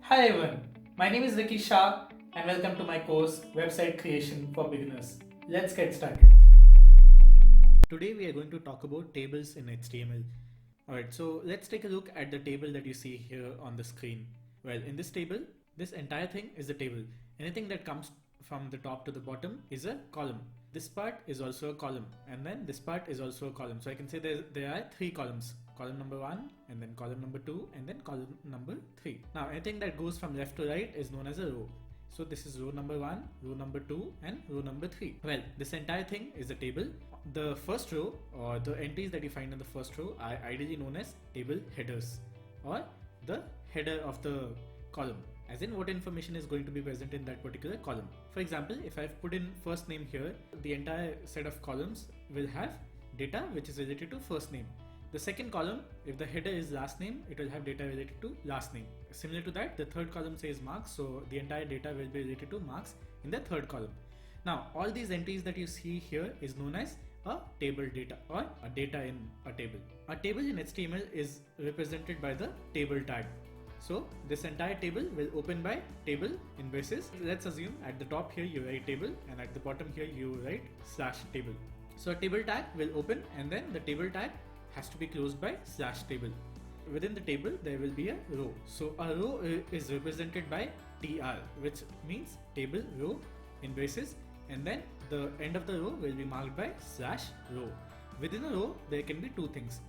Hi everyone, my name is Ricky Shah and welcome to my course Website Creation for Beginners. Let's get started. Today we are going to talk about tables in HTML. Alright, so let's take a look at the table that you see here on the screen. Well, in this table, this entire thing is a table. Anything that comes from the top to the bottom is a column. This part is also a column, and then this part is also a column. So I can say there are three columns. Column number 1, and then column number 2, and then column number 3. Now anything that goes from left to right is known as a row. So this is row number 1, row number 2, and row number 3. Well, this entire thing is a table. The first row, or the entries that you find in the first row, are ideally known as table headers, or the header of the column, as in what information is going to be present in that particular column. For example, if I've put in first name here, the entire set of columns will have data which is related to first name. The second column, if the header is last name, it will have data related to last name. Similar to that, the third column says marks, so the entire data will be related to marks in the third column. Now, all these entries that you see here is known as a table data, or a data in a table. A table in HTML is represented by the table tag. So this entire table will open by table in braces. Let's assume at the top here you write table, and at the bottom here you write /table. So a table tag will open, and then the table tag has to be closed by /table. Within the table there will be a row. So a row is represented by tr, which means table row in braces, and then the end of the row will be marked by /row. Within a row there can be two things.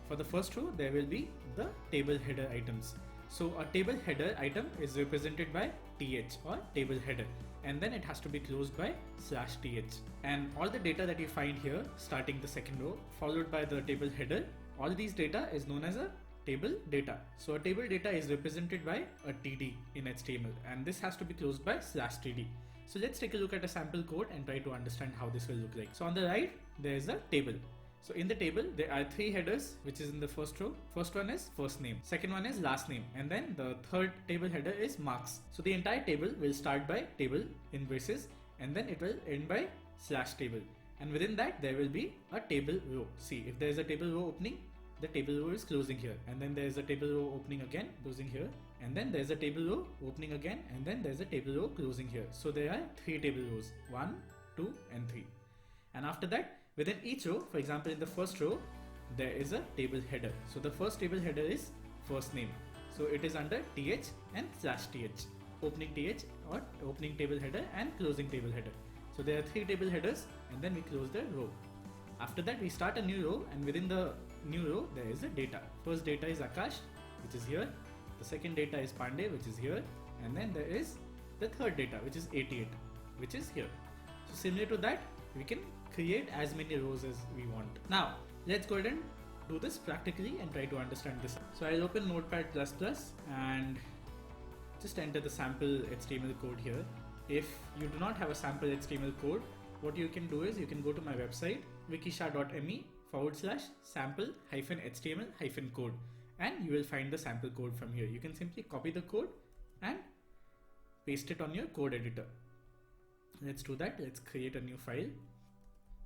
For the first row there will be the table header items. So a table header item is represented by th, or table header, and then it has to be closed by /th. And all the data that you find here, starting the second row followed by the table header, all these data is known as a table data. So a table data is represented by a td in HTML, and this has to be closed by /td. So let's take a look at a sample code and try to understand how this will look like. So on the right there is a table. So in the table there are three headers, which is in the first row. First one is first name, second one is last name, and then the third table header is marks. So the entire table will start by table in braces, and then it will end by /table, and within that there will be a table row. See, if there is a table row opening, the table row is closing here, and then there is a table row opening again, closing here, and then there is a table row opening again, and then there is a table row closing here. So there are three table rows, 1, 2, and 3. And after that, within each row, for example in the first row, there is a table header. So the first table header is first name. So it is under th and /th, opening th or opening table header and closing table header. So there are three table headers, and then we close the row. After that we start a new row, and within the new row there is a data. First data is Akash, which is here. The second data is Pandey, which is here. And then there is the third data, which is 88, which is here. So similar to that, we can create as many rows as we want. Now let's go ahead and do this practically and try to understand this. So I'll open Notepad++ and just enter the sample HTML code here. If you do not have a sample HTML code, what you can do is you can go to my website wikishah.me/sample-html-code, and you will find the sample code from here. You can simply copy the code and paste it on your code editor. Let's do that. Let's create a new file.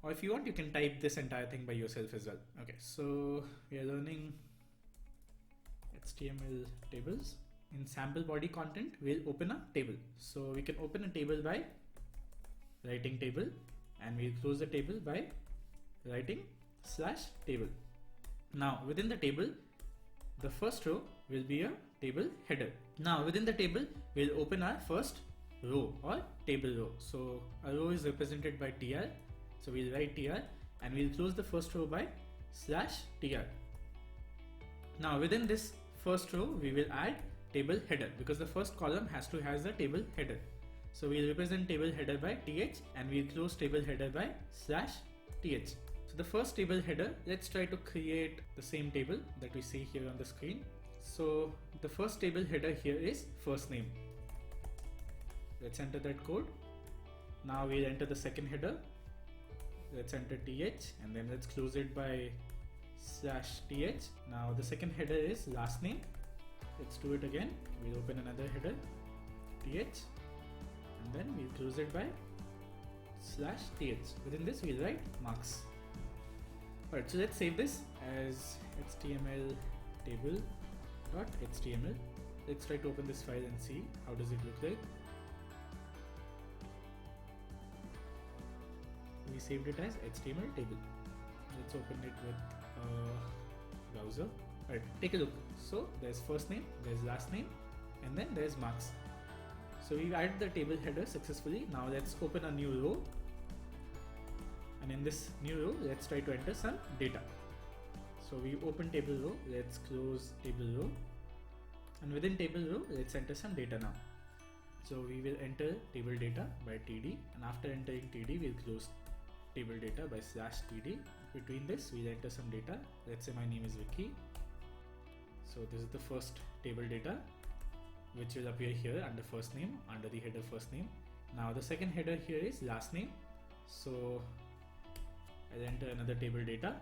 Or if you want, you can type this entire thing by yourself as well. Okay, so we are learning HTML tables. In sample body content, we'll open a table. So we can open a table by writing table, and we'll close the table by writing /table. Now within the table, the first row will be a table header. Now within the table, we'll open our first row, or table row. So a row is represented by tr. So we'll write tr, and we'll close the first row by /tr. Now within this first row, we will add table header, because the first column has a table header. So we'll represent table header by th, and we'll close table header by /th. So the first table header, let's try to create the same table that we see here on the screen. So the first table header here is first name. Let's enter that code. Now we'll enter the second header. Let's enter th, and then let's close it by /th. Now the second header is last name. Let's do it again. We'll open another header, th, and then we'll close it by /th. Within this we'll write marks. Alright, so let's save this as html table.html. let's try to open this file and see how does it look like. We saved it as HTML table. Let's open it with a browser. Alright, take a look. So there's first name, there's last name, and then there's marks. So we've added the table header successfully. Now let's open a new row. And in this new row, let's try to enter some data. So we open table row, let's close table row. And within table row, let's enter some data now. So we will enter table data by td, and after entering td, we'll close table data by /td. Between this, we'll enter some data. Let's say my name is Vicky. So this is the first table data, which will appear here under first name, under the header first name. Now the second header here is last name. So I'll enter another table data.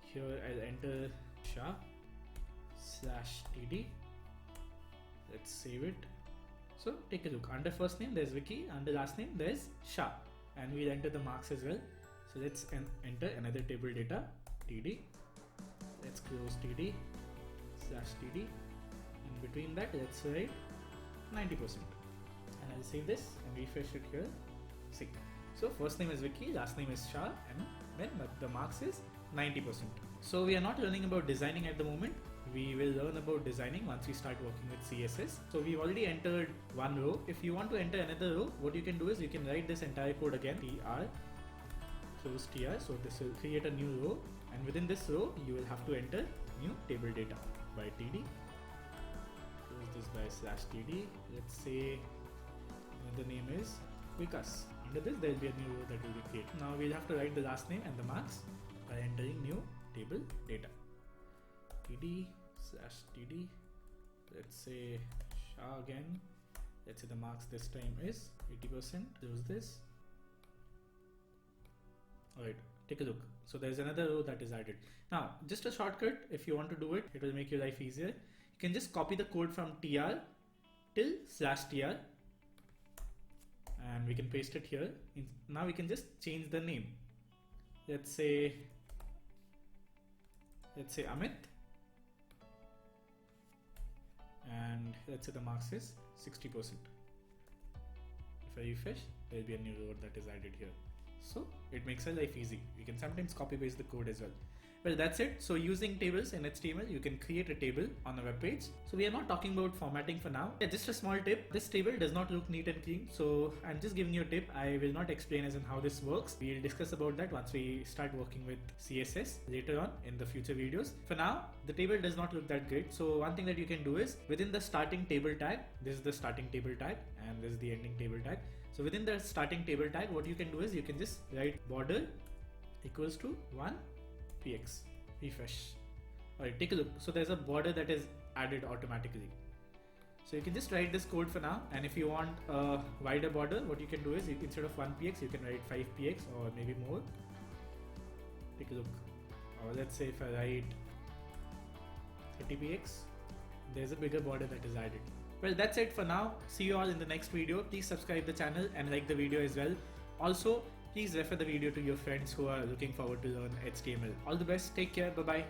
Here I'll enter Shah /td. Let's save it. So take a look. Under first name there's Vicky, under last name there's Shah, and we'll enter the marks as well. So let's enter another table data, td. Let's close td /td. In between that, let's write 90%. And I'll save this and refresh it here. See. So first name is Vicky, last name is Shah, and then the marks is 90%. So we are not learning about designing at the moment. We will learn about designing once we start working with CSS. So we've already entered one row. If you want to enter another row, what you can do is you can write this entire code again, tr, close tr. So this will create a new row, and within this row, you will have to enter new table data by td. Close this by /td. Let's say the name is Vikas. Under this, there will be a new row that will be created. Now we'll have to write the last name and the marks by entering new table data. td /td. Let's say Shah again. Let's say the marks this time is 80%. Close this. Alright, take a look. So there's another row that is added. Now, just a shortcut, if you want to do it, it will make your life easier. You can just copy the code from tr till /tr, and we can paste it here. Now we can just change the name. Let's say Amit, and let's say the marks is 60%. If I refresh, there will be a new row that is added here. So it makes our life easy. You can sometimes copy paste the code as well. Well, that's it. So using tables in HTML, you can create a table on a web page. So we are not talking about formatting for now. Yeah, just a small tip. This table does not look neat and clean. So I'm just giving you a tip. I will not explain as in how this works. We'll discuss about that once we start working with CSS later on in the future videos. For now, the table does not look that great. So one thing that you can do is within the starting table tag, this is the starting table tag and this is the ending table tag. So within the starting table tag, what you can do is you can just write border equals to 1px. Refresh. Alright, take a look. So there's a border that is added automatically. So you can just write this code for now, and if you want a wider border, what you can do is instead of 1px, you can write 5px or maybe more. Take a look. Or let's say if I write 30px, there's a bigger border that is added. Well, that's it for now. See you all in the next video. Please subscribe the channel and like the video as well. Also, please refer the video to your friends who are looking forward to learn HTML. All the best. Take care. Bye-bye.